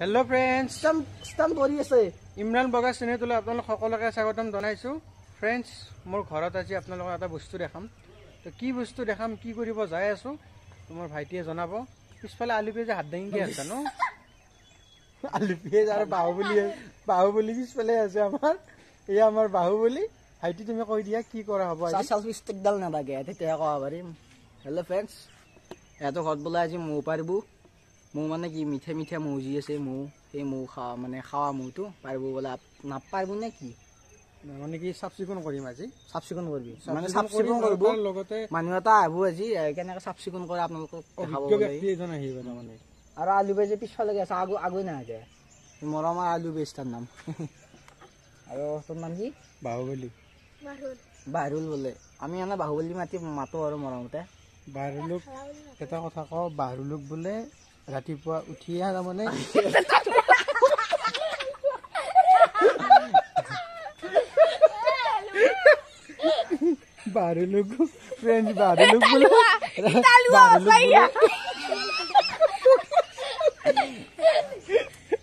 Hello friends स्टाम কৰি আছে ইমৰান বগা চেনেললৈ আপোনালোক সকলোকে স্বাগতম জনাইছো फ्रेंड्स মোৰ ঘৰত আজি আপোনালোকক এটা বস্তু দেখাম তো কি বস্তু দেখাম কি কৰিব যাই আছো তোমাৰ ভাইটিয়ে জনাব পিছফালে আলু পিয়াজ হাত দাঙি কি আছে ন আলু পিয়াজ আৰু বাহুবলি পিছফালে আছে আমাৰ বাহুবলি ভাইটি তুমি কৈ দিয়া কি কৰা হ'ব আজি সালফি ষ্টিক ডাল না লাগে তেতিয়া কোৱা পাৰিম হেল্ল' फ्रेंड्स এটো ঘৰত বলা আজি মৌ পাৰিব মৌ মানে কি মিঠা মিঠা মৌজি আছে মৌ এই মৌ খাওয়া মানে খাওয়া মৌটো পাৰিব বলা না পাৰিব নে কি মানে কি সাবচিকন কৰিম আজি সাবচিকন কৰিবি মানে সাবচিকন কৰিব লগতে মানুহ এটা আহিব আজি কেনেকৈ সাবচিকন কৰে আপোনালোকক দেখাব ব্যক্তি এজন আহিব মানে আৰু আলু বেজে পিছফালে আছে আগৈ না আছে মৰমৰ আলু বেজটাৰ নাম আৰু তোৰ নাম কি বাহুবলি বাহৰুল বোলে আমি এনে বাহুবলি মাতো আৰু মৰমতে বাহৰুলক এটা কথা কওঁ বাহৰুলক বোলে ৰাতিপুৱা উঠিয়া মানে বাহৰুলক ফ্ৰেন্ড বাহৰুলক বোলে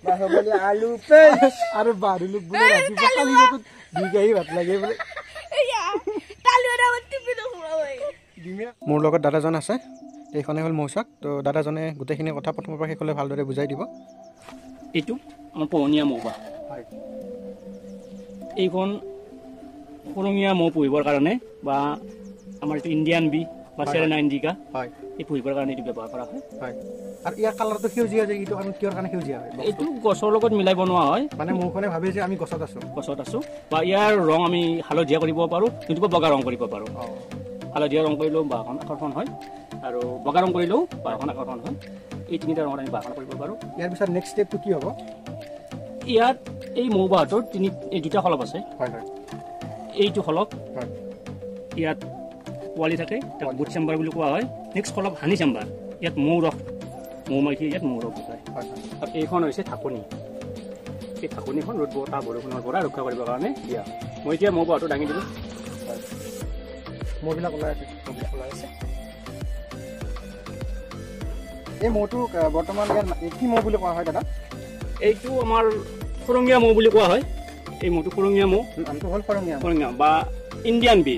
বাহুবলি আলু পেজ আৰু বাহৰুলক বোলে ৰাতিপুৱা খালি পেটত দুগাই ভাত লাগে বোলে মোৰ লগত দাদাজন আছে এইখনে হ'ল মৌচাক তো দাদাজনে গোটেইখিনি কথা প্ৰথমৰ পৰা শেষলৈ ভালদৰে বুজাই দিব এইটো আমাৰ পুৰণীয়া মৌবা হয় এইখন পুৰণীয়া মৌ পুহিবৰ কাৰণে বা আমাৰ এইটো ইণ্ডিয়ান বি বা চেৰেনা ইণ্ডিকা হয় এই পুহিবৰ কাৰণে এইটো ব্যৱহাৰ কৰা হয় হয় আৰু ইয়াৰ কালাৰটো সেউজীয়া যে এইটো কাৰণ কিহৰ কাৰণে সেউজীয়া হয় এইটো গছৰ লগত মিলাই বনোৱা হয় মানে মৌখনে ভাবে যে আমি গছত আছো বা ইয়াৰ ৰং আমি হালধীয়া কৰিব পাৰোঁ কিন্তু বগা ৰং কৰিব পাৰোঁ হালধীয়া ৰং কৰিলেও বাঁহখন আকৰ্ষণ হয় আৰু বগা ৰং কৰিলেও বাঁহখন আকৰ্ষণ হয় এই তিনিটা ৰঙত আমি বাঁহখন কৰিব পাৰোঁ ইয়াৰ পিছত নেক্সট ষ্টেপটো কি হ'ব ইয়াত এই মৌ বাঁহটোৰ এই দুটা খলপ আছে হয় হয় এইটো খলপ হয় ইয়াত পোৱালি থাকে তাক বুট চেম্বাৰ বুলি কোৱা হয় নেক্সট খলপ হানি চেম্বাৰ ইয়াত মৌ ৰস মৌ মাখি ইয়াত মৌ ৰস গোটায় আৰু এইখন হৈছে ঢাকনি এই ঢাকনিখন ৰ'দ বতাহ বৰষুণৰ পৰা ৰক্ষা কৰিবৰ কাৰণে দিয়া মই এতিয়া মৌ বাঁহটো দাঙি দিলোঁ মৌবিলাক ওলাই আছে এই মৌটো বৰ্তমান ইয়াৰ কি মৌ বুলি কোৱা হয় দাদা এইটো আমাৰ খুৰঙীয়া মৌ বুলি কোৱা হয় এই মৌটো খুৰঙীয়া মৌ নামটো হ'ল খুৰঙীয়া বা ইণ্ডিয়ান বি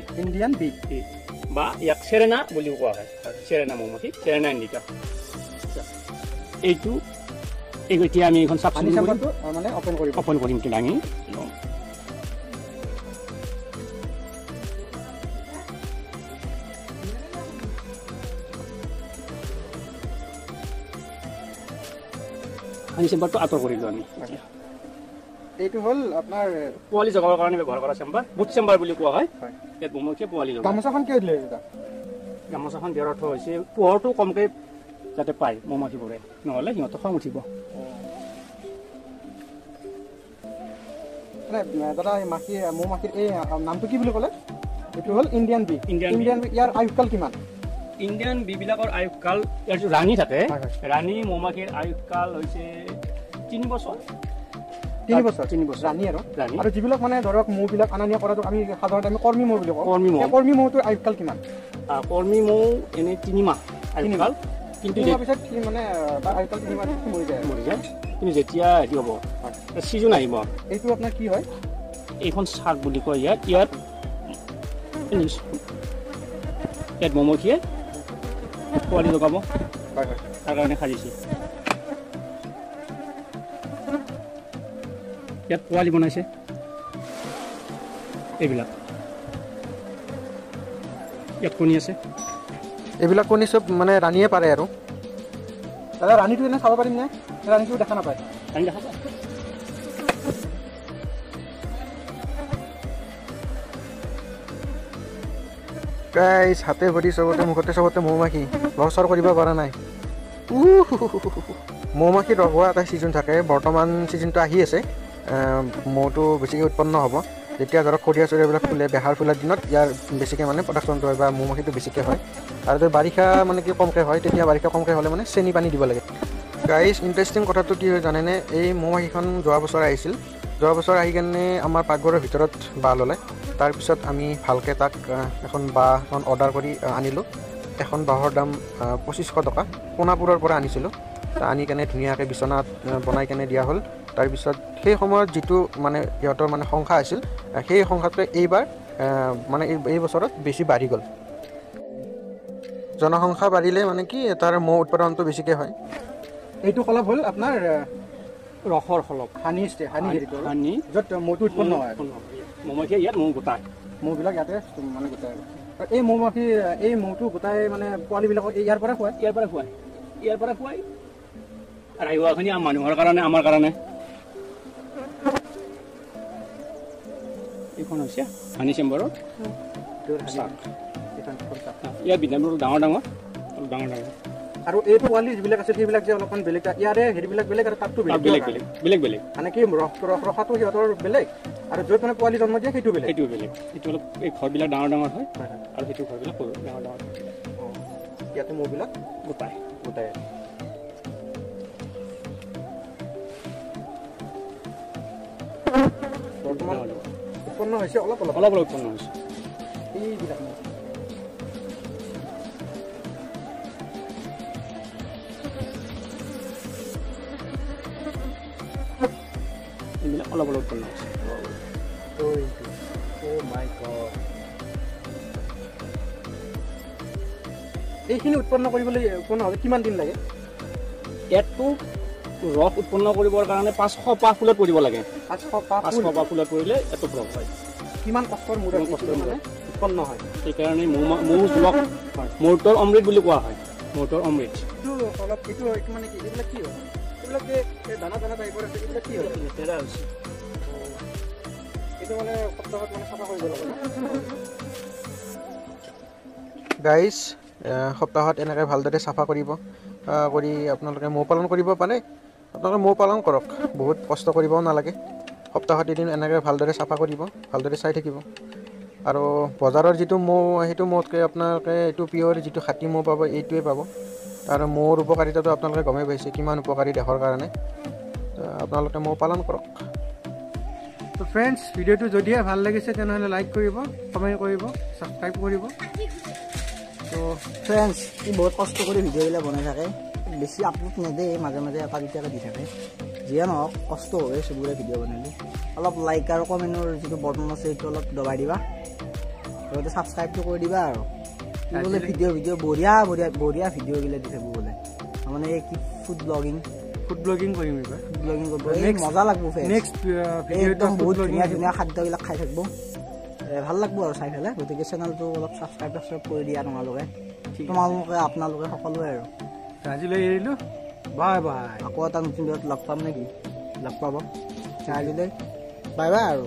বা ইয়াক চেৰেনা বুলিও কোৱা হয় চেৰেনা মৌমাখি চেৰেনা ইণ্ডিকা এইটো এতিয়া আমি এইখন চাফ চিকুণ মানে অপেন কৰিম দাঙি হানি চেম্বাৰটো আঁতৰ কৰিলোঁ আমি এইটো হ'ল আপোনাৰ পোৱালি জগাবৰ কাৰণে ব্যৱহাৰ কৰা চেম্বাৰ বুট চেম্বাৰ বুলি কোৱা হয় ইয়াত মৌমাখিয়ে পোৱালি জগায় গামোচাখন কিয় দিলে গামোচাখন দিয়াৰ অৰ্থ হৈছে পোহৰটো কমকৈ যাতে পায় মৌমাখিবোৰে নহ'লে সিহঁতৰ খং উঠিব দাদা মৌমাখিৰ এই নামটো কি বুলি ক'লে এইটো হ'ল ইণ্ডিয়ান বি ইয়াৰ আয়ুসকাল কিমান ইণ্ডিয়ান বিবিলাকৰ আয়ুসকাল ইয়াৰ যিটো ৰাণী থাকে ৰাণী মৌমাখিৰ আয়ুসকাল হৈছে 3 বছৰ ৰাণী আৰু যিবিলাক মানে ধৰক মৌবিলাক অনা নিয়া কৰাটো আমি সাধাৰণতে আমি কৰ্মী মৌ বুলি কওঁ কৰ্মী মৌটোৰ আয়ুসকাল কিমান কৰ্মী মৌ এনেই 3 মাহ আয়ুসকাল কিন্তু পিছত কি মানে তাৰ আয়ুসকাল 3 মাহ মৰি যায় কিন্তু যেতিয়া হেৰি হ'ব ছিজন আহিব এইটো আপোনাৰ কি হয় এইখন চাক বুলি কয় ইয়াত মৌমাখিয়ে পোৱালি জগাব তাৰ কাৰণে সাজিছে ইয়াত পোৱালি বনাইছে এইবিলাক ইয়াত কণী আছে এইবিলাক কণী চব মানে ৰাণীয়ে পাৰে আৰু দাদা ৰাণীটো এনে চাব পাৰিম নে ৰাণীটো দেখা নাপায় ৰাণী দেখা পায় গাইছ হাতে ভৰি চবতে মুখতে চবতে মৌমাখি লৰচৰ কৰিব পৰা নাই মৌমাখি ৰখোৱা এটা ছিজন থাকে বৰ্তমান ছিজনটো আহি আছে মৌটো বেছিকৈ উৎপন্ন হ'ব যেতিয়া ধৰক খৰিয়া চৰিয়াবিলাক ফুলে বেহাৰ ফুলাৰ দিনত ইয়াৰ বেছিকৈ মানে প্ৰডাকশ্যনটো হয় বা মৌমাখিটো বেছিকৈ হয় আৰু যদি বাৰিষা মানে কি কমকৈ হয় তেতিয়া বাৰিষা কমকৈ হ'লে মানে চেনি পানী দিব লাগে গাইছ ইণ্টাৰেষ্টিং কথাটো কি হয় জানেনে এই মৌমাখিখন যোৱা বছৰ আহিছিল যোৱা বছৰ আহি কেনে আমাৰ পাকঘৰৰ ভিতৰত বাঁহ ল'লে তাৰপিছত আমি ভালকৈ তাক এখন বাঁহখন অৰ্ডাৰ কৰি আনিলোঁ এখন বাঁহৰ দাম 2500 টকা সোণাপুৰৰ পৰা আনিছিলোঁ আনি কেনে ধুনীয়াকৈ বিচনাত বনাই কেনে দিয়া হ'ল। তাৰপিছত সেই সময়ত যিটো মানে সিহঁতৰ মানে সংখ্যা আছিল সেই সংখ্যাটোৱে এইবাৰ মানে এই বছৰত বেছি বাঢ়ি গ'ল। জনসংখ্যা বাঢ়িলে মানে কি তাৰ মৌ উৎপাদনটো বেছিকৈ হয়। এইটো কলপ হ'ল আপোনাৰ ৰসৰ খলপ হানি হানি য'ত মৌটো উৎপন্ন হয়। মৌমাখিয়ে ইয়াত মৌ গোটায়, মৌবিলাক ইয়াতে মানে গোটাই। এই মৌমাখি এই মৌটো গোটাই মানে পোৱালিবিলাকক ইয়াৰ পৰা খুৱায় ইয়াৰ পৰা খুৱাই ৰাইৱাখিনি মানুহৰ কাৰণে আমাৰ কাৰণে। এইখন হৈছে হানি চেম্বাৰৰ চাক। ইয়াৰ বিধানবোৰ ডাঙৰ ডাঙৰ। আৰু এই পোৱালি যিবিলাক আছে সেইবিলাক যে অলপমান বেলেগ, ইয়াৰে হেৰিবিলাক বেলেগ আৰু তাতটো বেলেগ মানে কি ৰখাটো সিহঁতৰ বেলেগ আৰু য'ত মানে পোৱালি জন্ম দিয়ে সেইটো বেলেগ। এইটো অলপ এই ঘৰবিলাক ডাঙৰ ডাঙৰ হয় আৰু সেইটো ঘৰবিলাক সৰু ডাঙৰ ডাঙৰ। ইয়াতে মৌবিলাক গোটাই বৰ্তমান উৎপন্ন হৈছে অলপ উৎপন্ন হৈছে। এইবিলাক এইবিলাক অলপ উৎপন্ন হৈছে। এইখিনি উৎপন্ন কৰিবলৈ কিমান দিন লাগে? ইয়াততো ৰস উৎপন্ন কৰিবৰ কাৰণে 500 পাহ ফুলত পৰিব লাগে। 500 পাহ ফুলত পৰিলে এইটো ৰস হয়। কিমান কষ্টৰ মূৰত মানে উৎপন্ন হয়। সেইকাৰণে মৌ জলক মৌতৰ অমৃত বুলি কোৱা হয়। মৌতৰ অমৃত এইটো মানে কি এইবিলাক কি হয়? এইবিলাক যে দানা টাইপৰ আছে এইবিলাক কি হয়? লেতেৰা হৈছে। এইটো মানে সপ্তাহত মানে চাফা কৰিব লাগে। গাইজ সপ্তাহত এনেকৈ ভালদৰে চাফা কৰিব কৰি আপোনালোকে মৌ পালন কৰিব পাৰে। আপোনালোকে মৌ পালন কৰক, বহুত কষ্ট কৰিবও নালাগে। সপ্তাহত এদিন এনেকৈ ভালদৰে চাফা কৰিব, ভালদৰে চাই থাকিব। আৰু বজাৰৰ যিটো মৌ সেইটো মৌতকৈ আপোনালোকে এইটো পিয়ৰ যিটো খাটি মৌ পাব এইটোৱে পাব। আৰু মৌৰ উপকাৰিতাটো আপোনালোকে গমেই পাইছে কিমান উপকাৰী দেহৰ কাৰণে। আপোনালোকে মৌ পালন কৰক। তো ফ্ৰেণ্ডছ, ভিডিঅ'টো যদিহে ভাল লাগিছে তেনেহ'লে লাইক কৰিব, কমেণ্ট কৰিব, ছাবস্ক্ৰাইব কৰিব। তো ফ্ৰেণ্ডছ, ই বহুত কষ্ট কৰি ভিডিঅ'বিলাক বনাই থাকে, বেছি আপলোড নেদেই, মাজে মাজে এটা দুটাকৈ দি থাকে। যিয়ে নহওক কষ্ট হয় চবৰে ভিডিঅ' বনালে। অলপ লাইক আৰু কমেণ্টৰ যিটো বটন আছে সেইটো অলপ দবাই দিবা, লগতে ছাবস্ক্ৰাইবটো কৰি দিবা। আৰু বোলে ভিডিঅ' বঢ়িয়া ভিডিঅ'বিলাক দি থাকোঁ বোলে, মানে কি ফুড ব্লগিং কৰিম এইবাৰ। কৰিব মজা লাগব। একদম বহুত ধুনীয়া ধুনীয়া খাদ্যবিলাক খাই থাকিব, ভাল লাগব আৰু চাই পেলাই। গতিকে চেনেলটো অলপ ছাবস্ক্ৰাইব কৰি দিয়া তোমালোকে আপোনালোকে সকলোৱে। আৰু আজিলৈ এৰিলোঁ, বাই বাই। আকৌ এটা নতুন ভিডিঅ'ত লগ পাম নেকি? লগ পাব। আজিলৈ বাই বাই আৰু।